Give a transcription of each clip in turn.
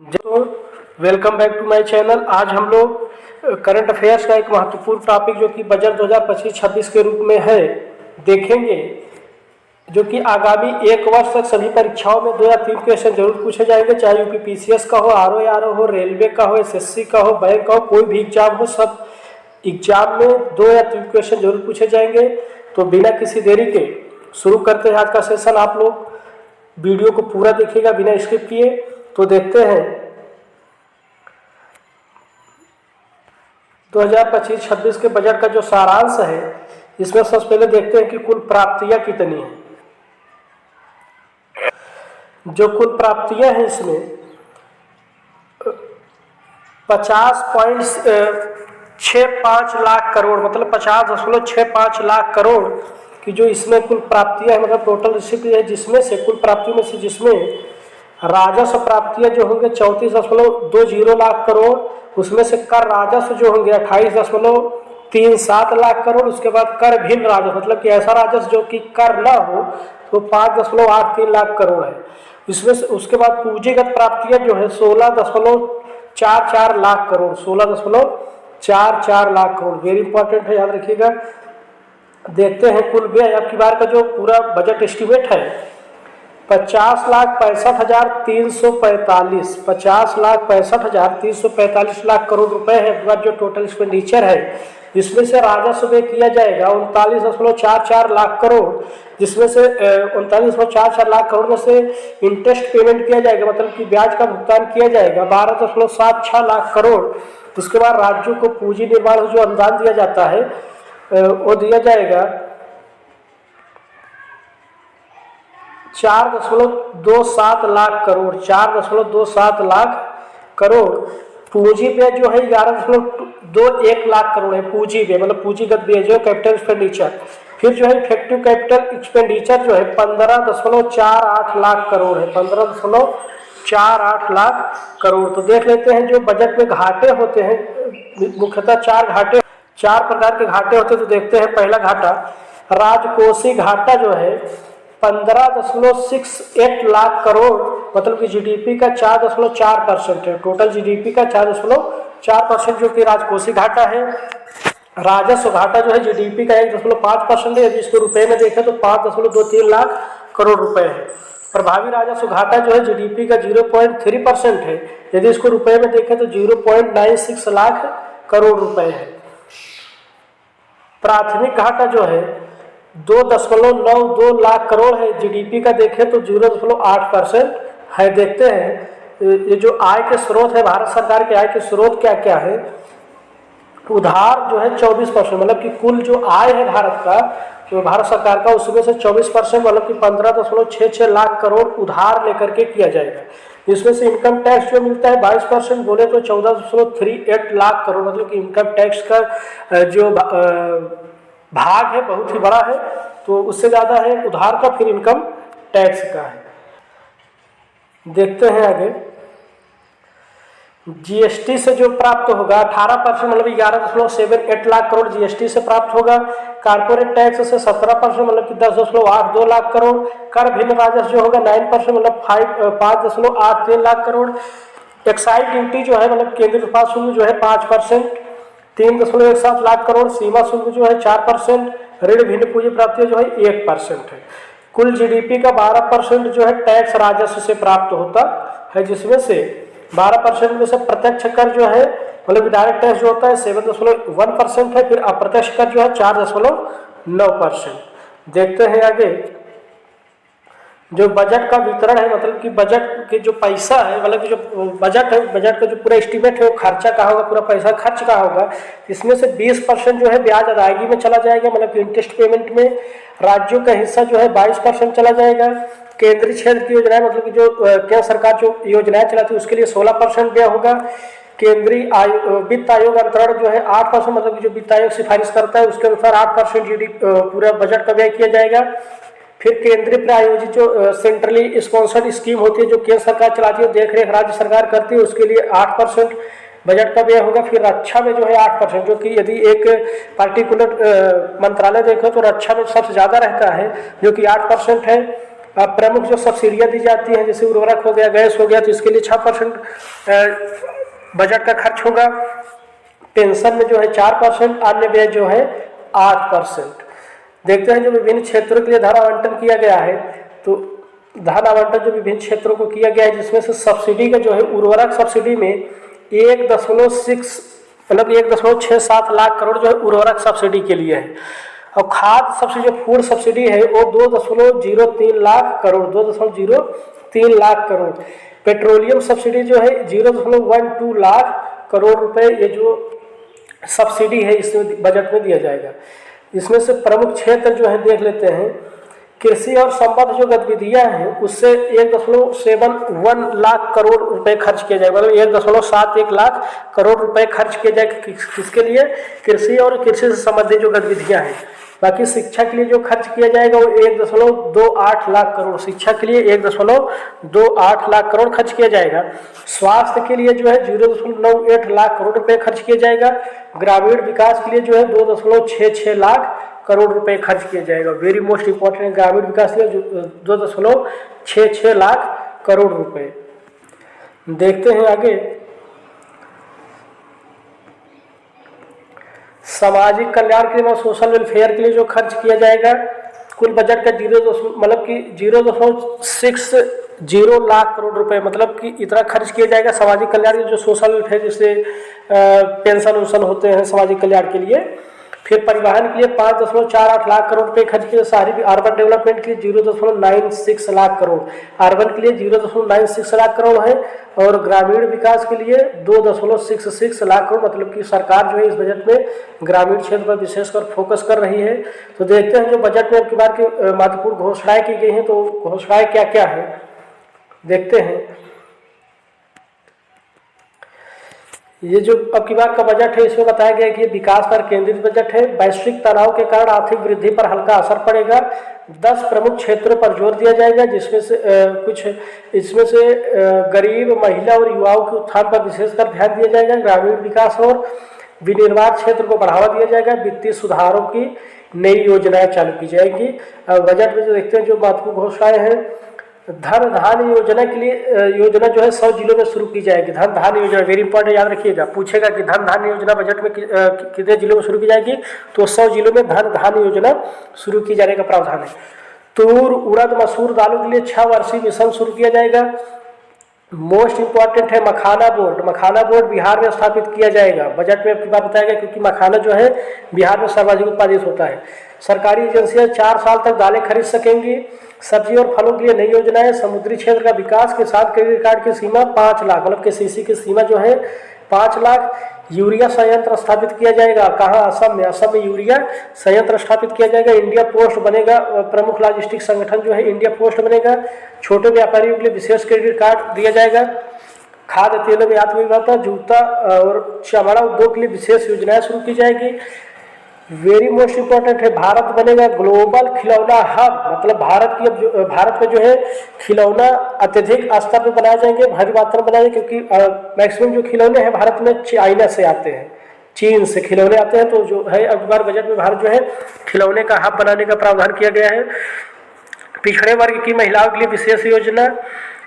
तो welcome back to my channel. आज हम लोग करंट अफेयर्स का एक महत्वपूर्ण टॉपिक जो कि बजट 2025-26 के रूप में है देखेंगे, जो कि आगामी एक वर्ष तक सभी परीक्षाओं में 2 या 3 क्वेश्चन जरूर पूछे जाएंगे, चाहे यूपी पीसीएस का हो, आरओ हो, रेलवे का हो, एसएससी का हो, बैंक का हो, कोई भी एग्जाम हो, सब एग्जाम में 2 या 3 क्वेश्चन जरूर पूछे जाएंगे। तो बिना किसी देरी के शुरू करते हैं आज का सेशन। आप लोग वीडियो को पूरा देखिएगा बिना स्किप किए। तो देखते हैं 2025-26 के बजट का जो सारांश है, इसमें सबसे पहले देखते हैं कि कुल प्राप्तियां कितनी हैं। जो कुल प्राप्तियां हैं इसमें 50.65 लाख करोड़, मतलब 50.65 लाख करोड़ की जो इसमें कुल प्राप्तियां हैं, मतलब टोटल रिसिप्ट है, जिसमें से कुल प्राप्तियों में से जिसमें राजस्व प्राप्तियां जो होंगे 34.20 लाख करोड़, उसमें से कर राजस्व जो होंगे 28.37 लाख करोड़। उसके बाद कर भिन्न राजस्व, मतलब कि ऐसा राजस्व जो कि कर ना हो, तो 5.83 लाख करोड़ है इसमें से। उसके बाद पूंजीगत प्राप्तियां जो है 16.44 लाख करोड़, 16.44 लाख करोड़, वेरी इंपॉर्टेंट है, याद रखिएगा। देखते हैं कुल व्यय अब की बार का जो पूरा बजट एस्टिमेट है 50,65,345, 50,65,345 लाख करोड़ रुपए है जो टोटल एक्सपेंडिचर है। जिसमें से राजस्व व्यय किया जाएगा 39.44 लाख करोड़, जिसमें से 39.44 लाख करोड़ में से इंटरेस्ट पेमेंट किया जाएगा, मतलब कि ब्याज का भुगतान किया जाएगा 12.76 लाख करोड़। उसके बाद राज्यों को पूंजी निर्माण जो अनुदान दिया जाता है वो दिया जाएगा 4.27 लाख करोड़, 4.27 लाख करोड़। पूंजी व्यय जो है 11.21 लाख करोड़ है पूंजी व्यय, मतलब पूंजीगत व्यय जो कैपिटल एक्सपेंडिचर। फिर जो है इफेक्टिव कैपिटल एक्सपेंडिचर जो है 15.48 लाख करोड़ है, 15.48 लाख करोड़। तो देख लेते हैं जो बजट में घाटे होते हैं, मुख्यतः 4 प्रकार के घाटे होते हैं। तो देखते हैं पहला घाटा राजकोषीय घाटा जो है 15.68 लाख करोड़, मतलब कि जीडीपी का 4.4% है, टोटल जीडीपी का 4.4% जो कि राजकोषीय घाटा है। राजस्व घाटा जो है जीडीपी का 1.5% है, यदि इसको रुपए में देखें तो 5.23 लाख करोड़ रुपए है। प्रभावी राजस्व घाटा जो है जीडीपी का 0.3% है, यदि इसको रुपए में देखें तो 0.96 लाख करोड़ रुपए है। प्राथमिक घाटा जो है 2.92 लाख करोड़ है, जीडीपी का देखें तो 0.8% है। देखते हैं ये जो आय के स्रोत है, भारत सरकार के आय के स्रोत क्या क्या है। उधार जो है 24%, मतलब कि कुल जो आय है भारत का, जो भारत सरकार का, उसमें से 24% मतलब कि 15.66 लाख करोड़ उधार लेकर के किया जाएगा। इसमें से इनकम टैक्स जो मिलता है 22%, बोले तो 14.38 लाख करोड़, मतलब कि इनकम टैक्स का जो भाग है बहुत ही बड़ा है, तो उससे ज़्यादा है उधार का, फिर इनकम टैक्स का है। देखते हैं आगे जीएसटी से जो प्राप्त होगा 18%, मतलब 11.78 लाख करोड़ जीएसटी से प्राप्त होगा। कारपोरेट टैक्स से 17%, मतलब कि 10.82 लाख करोड़। कर भिन्न राजस्व जो होगा 9%, मतलब 5.83 लाख करोड़। एक्साइज ड्यूटी जो है, मतलब केंद्रीय उत्पाद शुल्क जो है 5%, 3.17 लाख करोड़। सीमा शुल्क जो है 4%। ऋण भिन्न पूंजी प्राप्तियां जो है 1% है। कुल जीडीपी का 12% जो है टैक्स राजस्व से प्राप्त होता है, जिसमें से 12% में से प्रत्यक्ष कर जो है, मतलब डायरेक्ट टैक्स जो होता है 7.1% है, फिर अप्रत्यक्ष कर जो है 4.9%। देखते हैं आगे जो बजट का वितरण है, मतलब कि बजट के जो पैसा है, मतलब कि जो बजट है, बजट का जो पूरा एस्टीमेट है वो खर्चा कहाँ होगा, पूरा पैसा खर्च कहाँ होगा। इसमें से 20% जो है ब्याज अदायगी में चला जाएगा, मतलब कि इंटरेस्ट पेमेंट में। राज्यों का हिस्सा जो है 22% चला जाएगा। केंद्रीय क्षेत्र की योजनाएं, मतलब कि जो केंद्र सरकार जो योजनाएं चलाती है उसके लिए 16% व्यय होगा। केंद्रीय वित्त आयोग अंतरण जो है 8%, मतलब कि जो वित्त आयोग सिफारिश करता है उसके अनुसार 8% जीडीपी पूरा बजट का व्यय किया जाएगा। फिर केंद्रीय प्रायोजित जो सेंट्रली स्पॉन्सर्ड स्कीम होती है, जो केंद्र सरकार चलाती है, देख रेख राज्य सरकार करती है, उसके लिए 8% बजट का व्यय होगा। फिर रक्षा में जो है 8%, जो कि यदि एक पार्टिकुलर मंत्रालय देखो तो रक्षा में सबसे ज़्यादा रहता है, जो कि 8% है। प्रमुख जो सब्सिडियाँ दी जाती हैं, जैसे उर्वरक हो गया, गैस हो गया, तो इसके लिए 6% बजट का खर्च होगा। पेंशन में जो है 4%, अन्य व्यय जो है 8%। देखते हैं जो विभिन्न क्षेत्रों के लिए धन आवंटन किया गया है, तो धन आवंटन जो विभिन्न क्षेत्रों को किया गया है, जिसमें से सब्सिडी का जो है उर्वरक सब्सिडी में 1.6 मतलब 1.67 लाख करोड़ जो है उर्वरक सब्सिडी के लिए है। और खाद्य सब्सिडी जो फूड सब्सिडी है वो 2.03 लाख करोड़ 2.03 लाख करोड़। पेट्रोलियम सब्सिडी जो है 0.12 लाख करोड़ रुपए, ये जो सब्सिडी है इसमें बजट में दिया जाएगा। इसमें से प्रमुख क्षेत्र जो है देख लेते हैं। कृषि और संबद्ध जो गतिविधियां हैं उससे 1.71 लाख करोड़ रुपए खर्च किया जाएगा, मतलब 1.71 लाख करोड़ रुपए खर्च किए जाएगा। किसके लिए? कृषि और कृषि से संबंधित जो गतिविधियां हैं। बाकी शिक्षा के लिए जो खर्च किया जाएगा वो 1.28 लाख करोड़, शिक्षा के लिए 1.28 लाख करोड़ खर्च किया जाएगा। स्वास्थ्य के लिए जो है 0.98 लाख करोड़ रुपए खर्च किया जाएगा। ग्रामीण विकास के लिए जो है 2.66 लाख करोड़ रुपए खर्च किया जाएगा। वेरी मोस्ट इंपॉर्टेंट है, ग्रामीण विकास के लिए 2.66 लाख करोड़ रुपए। देखते हैं आगे। सामाजिक कल्याण के लिए, सोशल वेलफेयर के लिए जो खर्च किया जाएगा, कुल बजट का 0.60 लाख करोड़ रुपए, मतलब कि इतना खर्च किया जाएगा सामाजिक कल्याण के जो सोशल वेलफेयर, जैसे पेंशन वेंशन होते हैं सामाजिक कल्याण के लिए। फिर परिवहन के लिए 5.48 लाख करोड़ रुपए खर्च किए। शहरी अर्बन डेवलपमेंट के लिए 0.96 लाख करोड़, अर्बन के लिए 0.96 लाख करोड़ है। और ग्रामीण विकास के लिए 2.66 लाख करोड़, मतलब कि सरकार जो है इस बजट में ग्रामीण क्षेत्र पर विशेषकर फोकस कर रही है। तो देखते हैं जो बजट में अब की बार की महत्वपूर्ण घोषणाएं की गई हैं, तो घोषणाएं क्या क्या है देखते हैं। ये जो अब की बार का बजट है इसमें बताया गया है कि ये विकास पर केंद्रित बजट है। वैश्विक तनाव के कारण आर्थिक वृद्धि पर हल्का असर पड़ेगा। 10 प्रमुख क्षेत्रों पर जोर दिया जाएगा, जिसमें से इसमें से गरीब, महिला और युवाओं के उत्थान पर विशेषकर ध्यान दिया जाएगा। ग्रामीण विकास और विनिर्माण क्षेत्र को बढ़ावा दिया जाएगा। वित्तीय सुधारों की नई योजनाएं चालू की जाएगी। बजट में जो देखते हैं जो महत्वपूर्ण घोषणाएं हैं, धन धान्य योजना के लिए योजना जो है 100 जिलों में शुरू की जाएगी। धन धान्य योजना वेरी इंपॉर्टेंट, याद रखिएगा, पूछेगा कि धन धान्य योजना बजट में कितने जिलों में शुरू की जाएगी, तो 100 जिलों में धन धान्य योजना शुरू की जाने का प्रावधान है। तूर, उड़द, मसूर दालों के लिए 6 वर्षीय मिशन शुरू किया जाएगा। मोस्ट इंपॉर्टेंट है मखाना बोर्ड। मखाना बोर्ड बिहार में स्थापित किया जाएगा। बजट में बात बताया गया, क्योंकि मखाना जो है बिहार में सर्वाधिक उत्पादित होता है। सरकारी एजेंसियां 4 साल तक दालें खरीद सकेंगी। सब्जी और फलों के लिए नई योजनाएं। समुद्री क्षेत्र का विकास के साथ क्रेडिट कार्ड की सीमा 5 लाख, मतलब KCC की सीमा जो है 5 लाख। यूरिया संयंत्र स्थापित किया जाएगा। कहाँ? असम में। असम में यूरिया संयंत्र स्थापित किया जाएगा। इंडिया पोस्ट बनेगा, प्रमुख लॉजिस्टिक संगठन जो है इंडिया पोस्ट बनेगा। छोटे व्यापारियों के लिए विशेष क्रेडिट कार्ड दिया जाएगा। खाद्य तेलों में आत्मनिर्भरता, जूता और चमड़ा उद्योग के लिए विशेष योजनाएं शुरू की जाएगी। वेरी मोस्ट इंपॉर्टेंट है, भारत बनेगा ग्लोबल खिलौना हब, मतलब भारत में जो है खिलौना अत्यधिक स्तर पर बनाए जाएंगे, भारी मात्रा में बनाए जाएंगे, क्योंकि मैक्सिमम जो खिलौने हैं भारत में चाइना से आते हैं, चीन से खिलौने आते हैं। तो जो है अब बार बजट में भारत जो है खिलौने का हब बनाने का प्रावधान किया गया है। पिछड़े वर्ग की महिलाओं के लिए विशेष योजना।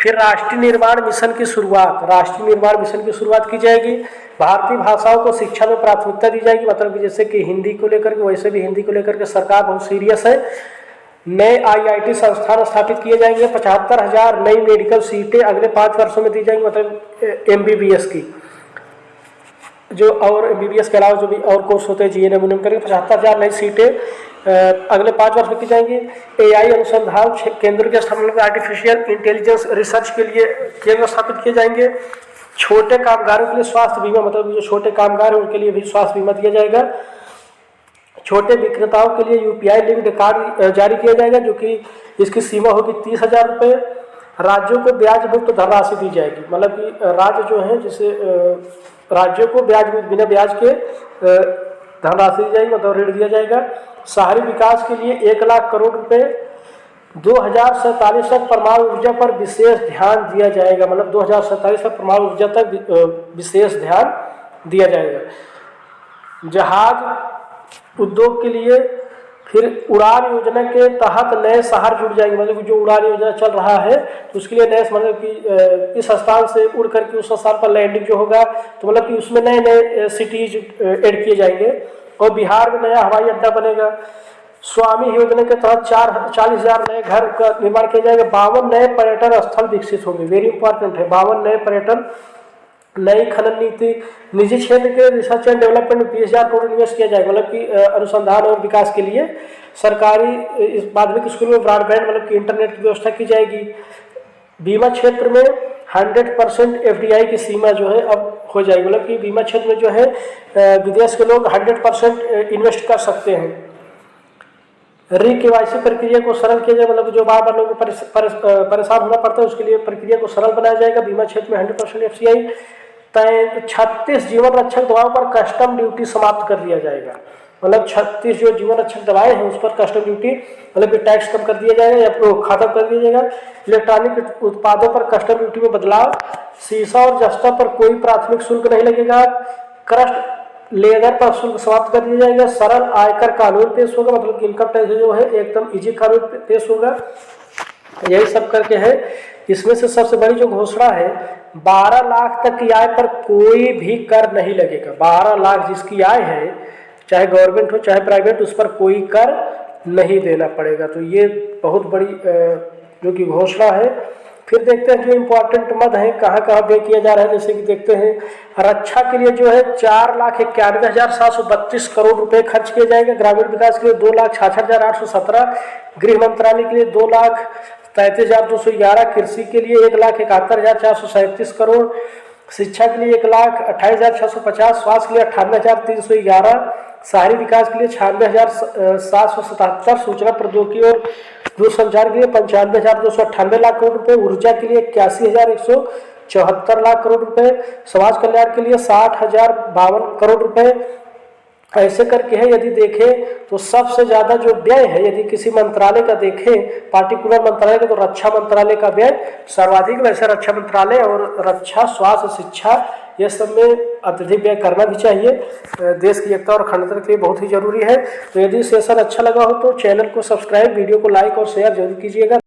फिर राष्ट्रीय निर्माण मिशन की शुरुआत। राष्ट्रीय निर्माण मिशन की शुरुआत की जाएगी। भारतीय भाषाओं को शिक्षा में प्राथमिकता दी जाएगी, मतलब कि जैसे कि हिंदी को लेकर के, वैसे भी हिंदी को लेकर के सरकार बहुत सीरियस है। नए IIT संस्थान स्थापित किए जाएंगे। 75,000 नई मेडिकल सीटें अगले 5 वर्षों में दी जाएंगी, मतलब MBBS की जो, और MBBS के अलावा जो भी और कोर्स होते हैं GNM करके 75,000 नई सीटें अगले 5 वर्ष में की जाएंगी। AI अनुसंधान केंद्र के स्थापना में आर्टिफिशियल इंटेलिजेंस रिसर्च के लिए केंद्र स्थापित किए जाएंगे। छोटे कामगारों के लिए स्वास्थ्य बीमा, मतलब जो छोटे कामगार हैं उनके लिए भी स्वास्थ्य बीमा दिया जाएगा। छोटे विक्रेताओं के लिए UPI लिंक्ड कार्ड जारी किया जाएगा, जो कि इसकी सीमा होगी 30,000 रुपये। राज्यों को ब्याज मुक्त धनराशि दी जाएगी, मतलब कि राज्य जो है जिसे राज्यों को बिना ब्याज के धनराशि दी जाएगी, मतलब ऋण दिया जाएगा। शहरी विकास के लिए 1 लाख करोड़ रुपए। 2047 तक परमाणु ऊर्जा पर विशेष ध्यान दिया जाएगा, मतलब 2047 तक परमाणु ऊर्जा तक विशेष ध्यान दिया जाएगा। जहाज उद्योग के लिए फिर उड़ान योजना के तहत नए शहर जुड़ जाएंगे, मतलब जो उड़ान योजना चल रहा है तो उसके लिए नए, मतलब कि इस स्थान से उड़ करके उस स्थान पर लैंडिंग जो होगा तो मतलब कि उसमें नए नए सिटीज ऐड किए जाएंगे। और बिहार में नया हवाई अड्डा बनेगा। स्वामी योजना के तहत 40,000 नए घर का निर्माण किया जाएगा। 52 नए पर्यटन स्थल विकसित होंगे, वेरी इंपॉर्टेंट है। 52 नए पर्यटन, नई खनन नीति, निजी क्षेत्र के रिसर्च एंड डेवलपमेंट में 20,000 करोड़ इन्वेस्ट किया जाएगा, मतलब कि अनुसंधान और विकास के लिए। सरकारी इस माध्यमिक स्कूल में ब्रॉडबैंड, मतलब कि इंटरनेट की व्यवस्था की जाएगी। बीमा क्षेत्र में 100% FDI की सीमा जो है अब हो जाएगी, मतलब कि बीमा क्षेत्र में जो है विदेश के लोग 100% इन्वेस्ट कर सकते हैं। KYC प्रक्रिया को सरल किया जाए, मतलब जो बार बार लोगों को परेशान होना पड़ता है उसके लिए प्रक्रिया को सरल बनाया जाएगा। बीमा क्षेत्र में 100% FCI। 36 जीवन रक्षक दवाओं पर कस्टम ड्यूटी समाप्त कर दिया जाएगा, मतलब 36 जो जीवन रक्षक दवाएं हैं उस पर कस्टम ड्यूटी, मतलब कि टैक्स कम कर दिया जाएगा या खत्म कर दिया जाएगा। इलेक्ट्रॉनिक उत्पादों पर कस्टम ड्यूटी में बदलाव। शीशा और जस्ता पर कोई प्राथमिक शुल्क नहीं लगेगा। क्रस्ट लेदर पर शुल्क समाप्त कर दिया जाएगा। सरल आयकर कानून पेश होगा, मतलब कि इनकम टैक्स जो है एकदम इजी कानून पेश होगा। यही सब करके है। इसमें से सबसे बड़ी जो घोषणा है, 12 लाख तक की आय पर कोई भी कर नहीं लगेगा। 12 लाख जिसकी आय है, चाहे गवर्नमेंट हो चाहे प्राइवेट, उस पर कोई कर नहीं देना पड़ेगा। तो ये बहुत बड़ी जो कि घोषणा है। फिर देखते हैं जो इम्पोर्टेंट मद है कहाँ कहाँ व्यय किया जा रहा है। जैसे कि देखते हैं रक्षा के लिए जो है 4,91,732 करोड़ रुपए खर्च किए जाएंगे। ग्रामीण विकास के लिए 2,66,817। गृह मंत्रालय के लिए 2,33,211। कृषि के लिए 1,71,437 करोड़। शिक्षा के लिए 1,28,650। स्वास्थ्य के लिए 98,311। शहरी विकास के लिए 96,777। सूचना प्रौद्योगिकी और दूरसंचार के लिए 95,298 लाख करोड़ रुपए। ऊर्जा के लिए 81,174 लाख करोड़ रुपए। समाज कल्याण के लिए 60,052 करोड़ रुपए। ऐसे करके है। यदि देखें तो सबसे ज़्यादा जो व्यय है, यदि किसी मंत्रालय का देखें, पार्टिकुलर मंत्रालय का, तो रक्षा मंत्रालय का व्यय सर्वाधिक। वैसे रक्षा मंत्रालय और रक्षा, स्वास्थ्य, शिक्षा ये सब में अत्यधिक व्यय करना भी चाहिए। देश की एकता और अखंडता के लिए बहुत ही जरूरी है। तो यदि सेशन अच्छा लगा हो तो चैनल को सब्सक्राइब, वीडियो को लाइक और शेयर जरूर कीजिएगा।